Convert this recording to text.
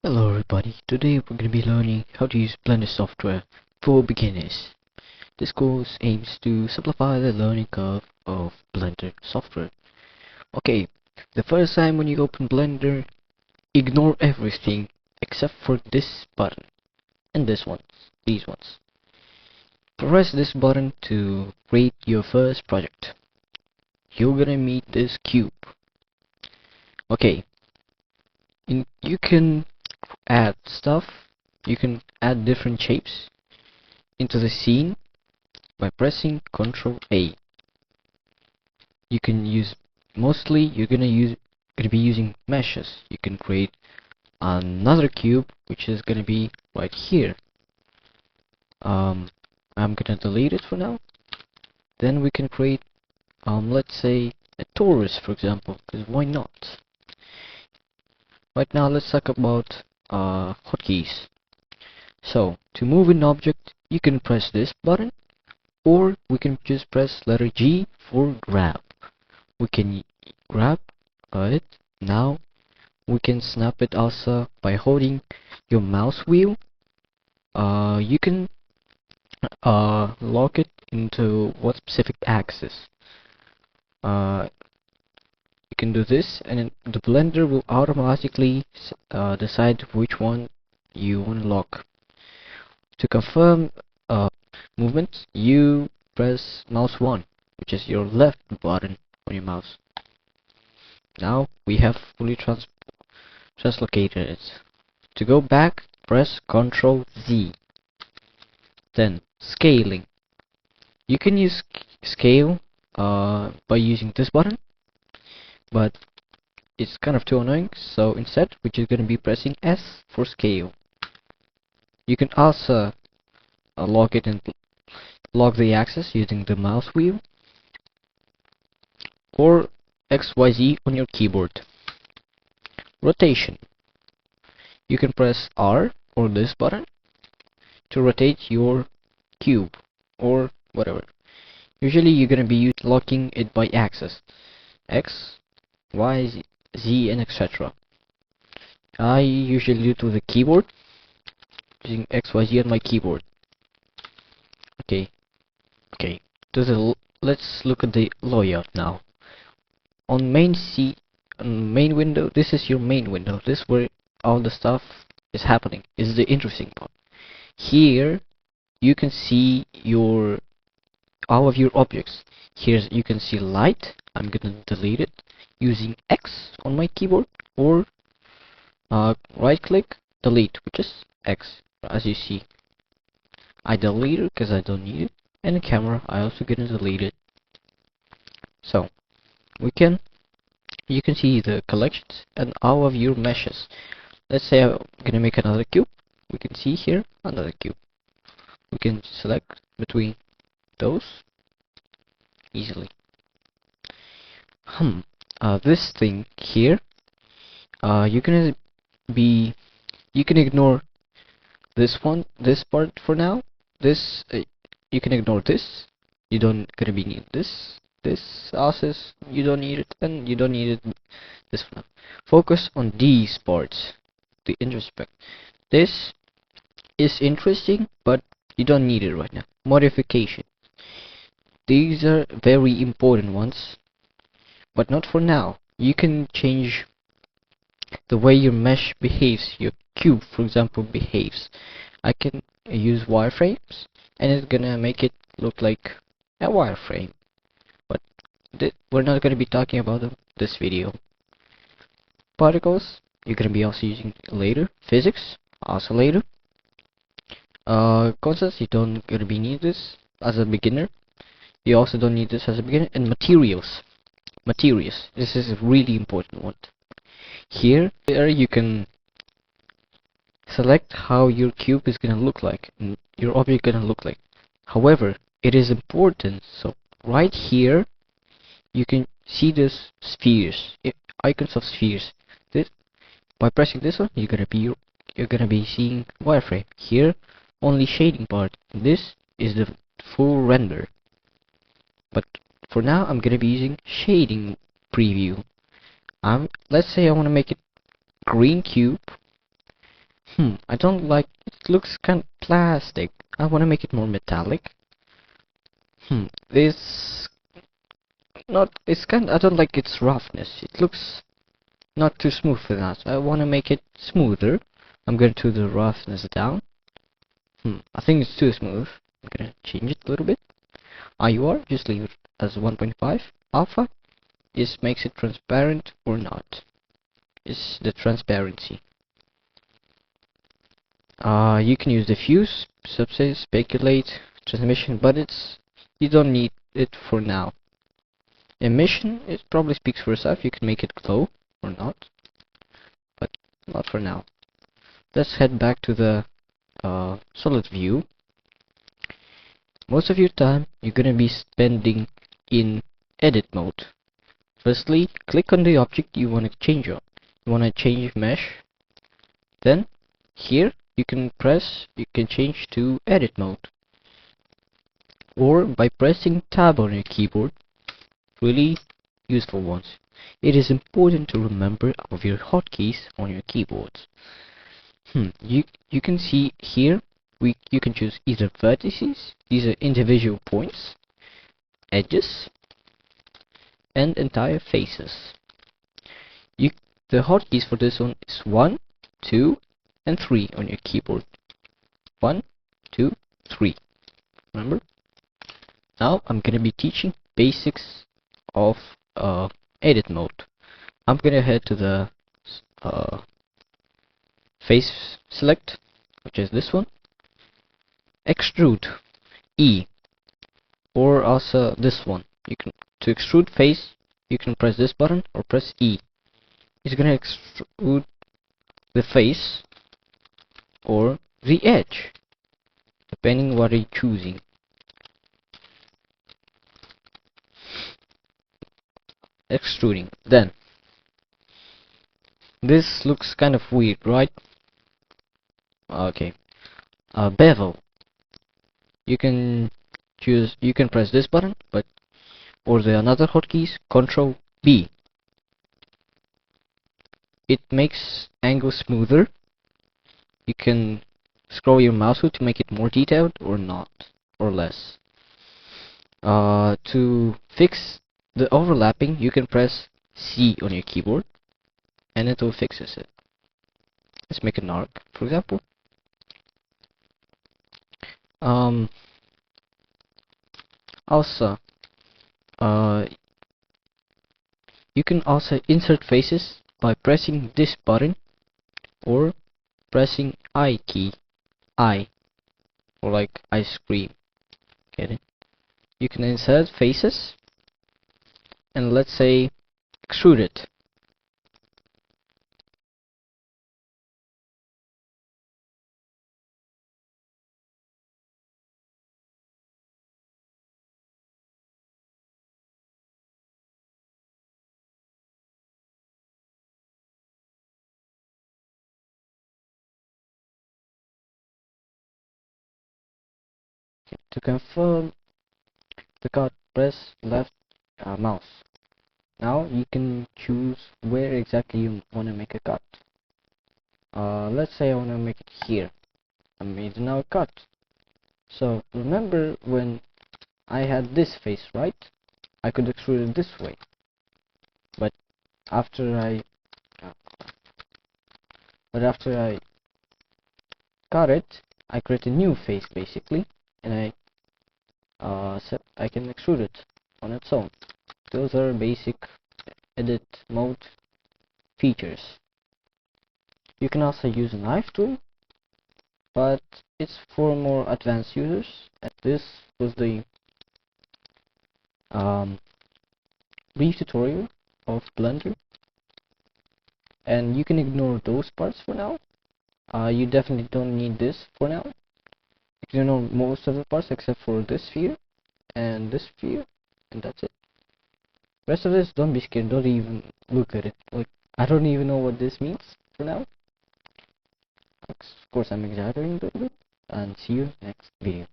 Hello everybody, today we're going to be learning how to use Blender software for beginners. This course aims to simplify the learning curve of Blender software. Okay, the first time when you open Blender, ignore everything except for this button and these ones. Press this button to create your first project. You're gonna meet this cube. Okay, you can add stuff, you can add different shapes into the scene by pressing Ctrl A. You can use you're gonna be using meshes. You can create another cube which is gonna be right here. I'm gonna delete it for now. Then we can create let's say a torus, for example, because why not? Right now let's talk about hotkeys. So to move an object you can press this button, or we can just press letter G for grab. We can grab it. Now we can snap it also by holding your mouse wheel. You can lock it into what specific axis. You can do this, and then the blender will automatically decide which one you want to lock. To confirm movement, you press mouse 1, which is your left button on your mouse. Now we have fully translocated it. To go back, press Ctrl Z. Then scaling. You can use scale by using this button, but it's kind of too annoying, so instead we're just going to be pressing S for scale. You can also lock it and lock the axis using the mouse wheel or XYZ on your keyboard. Rotation. You can press R or this button to rotate your cube or whatever. Usually you're going to be locking it by axis, X, Y, Z, and etc. I usually do it with the keyboard, using X, Y, Z on my keyboard. Okay. Let's look at the layout now. On main window, this is your main window. This is where all the stuff is happening. Is the interesting part. Here you can see all of your objects. Here you can see light. I'm gonna delete it using X on my keyboard, or right click delete, which is X. As you see, I delete it because I don't need it, and the camera I also gonna delete it. So you can see the collections and all of your meshes. Let's say I'm gonna make another cube. We can see here another cube. We can select between those easily. This thing here, you can ignore this part for now. You can ignore this. You don't gonna be need this. This also you don't need it, and you don't need it. This one. Focus on these parts. The introspect. This is interesting, but you don't need it right now. Modification. These are very important ones, but not for now. You can change the way your mesh behaves, your cube for example behaves. I can use wireframes and it's gonna make it look like a wireframe, but we're not gonna be talking about this video. Particles, you're gonna be also using later. Physics, also later. Constants, you don't gonna be need this as a beginner. You also don't need this as a beginner. And materials, this is a really important one. Here you can select how your cube is gonna look like and your object gonna look like. However, it is important, so right here you can see this spheres, icons of spheres. By pressing this one, you're gonna be seeing wireframe. Here only shading part. This is the full render. But for now I'm gonna be using shading preview. Let's say I want to make it green cube. I don't like it. Looks kind of plastic. I want to make it more metallic. This not. It's kind. I don't like its roughness. It looks not too smooth for that. I want to make it smoother. I'm going to the roughness down. I think it's too smooth. I'm gonna change it a little bit. IUR, just leave it as 1.5. Alpha is makes it transparent or not. Is the transparency. You can use diffuse, subspace, speculate, transmission, but you don't need it for now. Emission, it probably speaks for itself. You can make it glow or not, but not for now. Let's head back to the solid view. Most of your time you're gonna be spending in edit mode. Firstly, click on the object you want to change on. You want to change mesh. Then here you can change to edit mode, or by pressing tab on your keyboard. Really useful ones. It is important to remember of your hotkeys on your keyboards. You can see here you can choose either vertices, these are individual points, edges, and entire faces. The hotkeys for this one is 1, 2, and 3 on your keyboard. 1, 2, 3. Remember? Now I'm gonna be teaching basics of edit mode. I'm gonna head to the face select, which is this one. Extrude E, or also this one. To extrude face, you can press this button or press E. It's gonna extrude the face or the edge, depending what you're choosing. Extruding. Then this looks kind of weird, right? Okay. Bevel. You can press this button, or the another hotkeys, Control B. It makes angle smoother. You can scroll your mouse wheel to make it more detailed or not, or less. To fix the overlapping, you can press C on your keyboard, and it will fixes it. Let's make an arc, for example. Also, you can also insert faces by pressing this button or pressing I key, I, or like ice cream. Get it? You can insert faces and let's say extrude it. To confirm the cut, press left mouse. Now you can choose where exactly you want to make a cut. Let's say I want to make it here. I made now a cut. So remember when I had this face, right? I could extrude it this way. But after I cut it, I create a new face basically, and I can extrude it on its own. Those are basic edit mode features. You can also use a knife tool, but it's for more advanced users. And this was the brief tutorial of Blender, and you can ignore those parts for now. You definitely don't need this for now. You can ignore most of the parts except for this sphere, and that's it. Rest of this, don't be scared, don't even look at it. Like, I don't even know what this means for now. Of course, I'm exaggerating a little bit, and see you next video.